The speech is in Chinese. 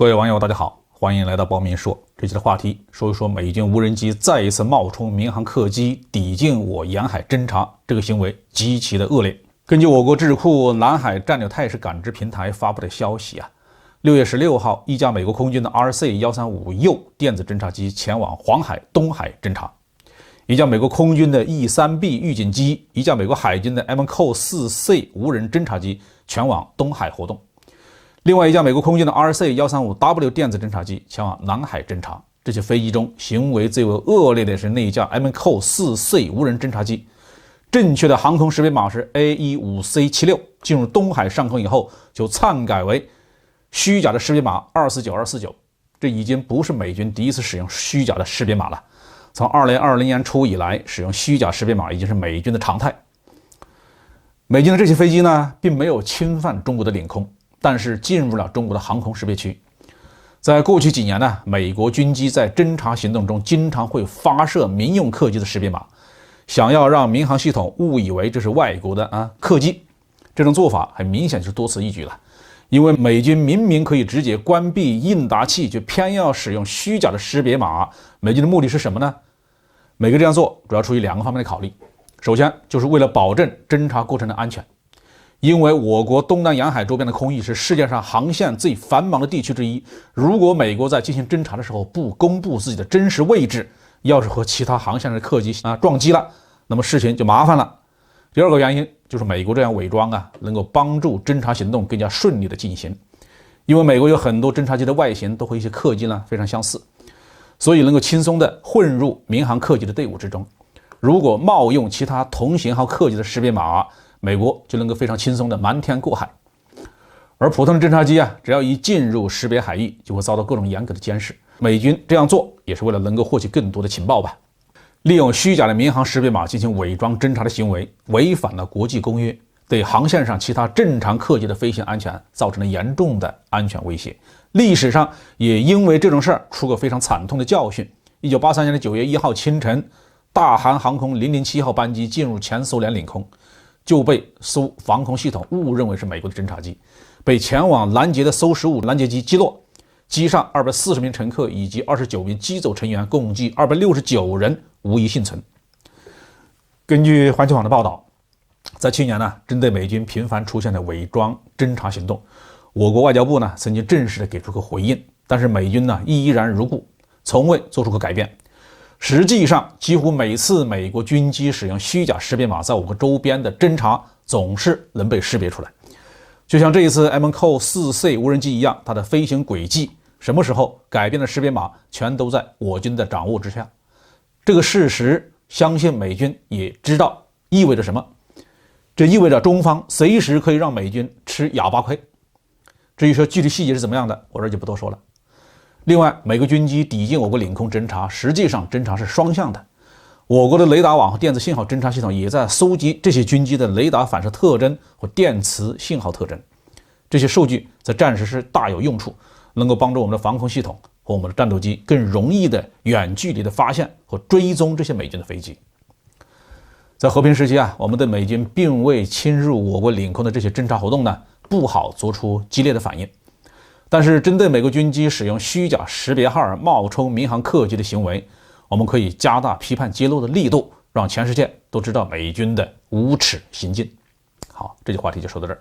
各位网友大家好，欢迎来到包明说。这期的话题说一说美军无人机再一次冒充民航客机抵近我沿海侦察，这个行为极其的恶劣。根据我国智库南海战略态势感知平台发布的消息6月16号，一架美国空军的 RC-135右电子侦察机前往黄海、东海侦察，一架美国空军的 E-3B 预警机，一架美国海军的 MQ-4C 无人侦察机前往东海活动。另外一架美国空军的 RC-135W 电子侦察机前往南海侦察。这些飞机中行为最为恶劣的是那一架 MQ-4C 无人侦察机，正确的航空识别码是 A15C76， 进入东海上空以后就篡改为虚假的识别码249249。这已经不是美军第一次使用虚假的识别码了，从2020年初以来，使用虚假识别码已经是美军的常态。美军的这些飞机呢，并没有侵犯中国的领空，但是进入了中国的航空识别区。在过去几年呢，美国军机在侦察行动中经常会发射民用客机的识别码，想要让民航系统误以为这是外国的客机。这种做法很明显就是多此一举了，因为美军明明可以直接关闭应答器，却偏要使用虚假的识别码。美军的目的是什么呢？美国这样做主要出于两个方面的考虑。首先就是为了保证侦察过程的安全，因为我国东南沿海周边的空域是世界上航线最繁忙的地区之一，如果美国在进行侦察的时候不公布自己的真实位置，要是和其他航线的客机撞击了，那么事情就麻烦了。第二个原因就是美国这样伪装能够帮助侦察行动更加顺利的进行，因为美国有很多侦察机的外形都和一些客机非常相似，所以能够轻松的混入民航客机的队伍之中。如果冒用其他同型号客机的识别码，美国就能够非常轻松的瞒天过海。而普通的侦察机只要一进入识别海域，就会遭到各种严格的监视。美军这样做也是为了能够获取更多的情报吧。利用虚假的民航识别码进行伪装侦察的行为，违反了国际公约，对航线上其他正常客机的飞行安全造成了严重的安全威胁。历史上也因为这种事儿出过非常惨痛的教训。1983年的9月1号清晨，大韩航空007号班机进入前苏联领空，就被苏防空系统误认为是美国的侦察机，被前往拦截的苏15拦截机击落，机上240名乘客以及29名机组成员，共计269人无一幸存。根据环球网的报道，在去年针对美军频繁出现的伪装侦察行动，我国外交部曾经正式的给出过回应，但是美军依然如故，从未做出过改变。实际上，几乎每次美国军机使用虚假识别码在我国周边的侦察，总是能被识别出来。就像这一次 MQ-4C 无人机一样，它的飞行轨迹、什么时候改变的识别码，全都在我军的掌握之下。这个事实，相信美军也知道，意味着什么？这意味着中方随时可以让美军吃哑巴亏。至于说具体细节是怎么样的，我这就不多说了。另外，美国军机抵近我国领空侦察，实际上侦察是双向的。我国的雷达网和电子信号侦察系统也在搜集这些军机的雷达反射特征和电磁信号特征。这些数据在战时是大有用处，能够帮助我们的防空系统和我们的战斗机更容易的远距离的发现和追踪这些美军的飞机。在和平时期我们对美军并未侵入我国领空的这些侦察活动不好做出激烈的反应。但是针对美国军机使用虚假识别号冒充民航客机的行为，我们可以加大批判揭露的力度，让全世界都知道美军的无耻行径。好，这期话题就说到这儿。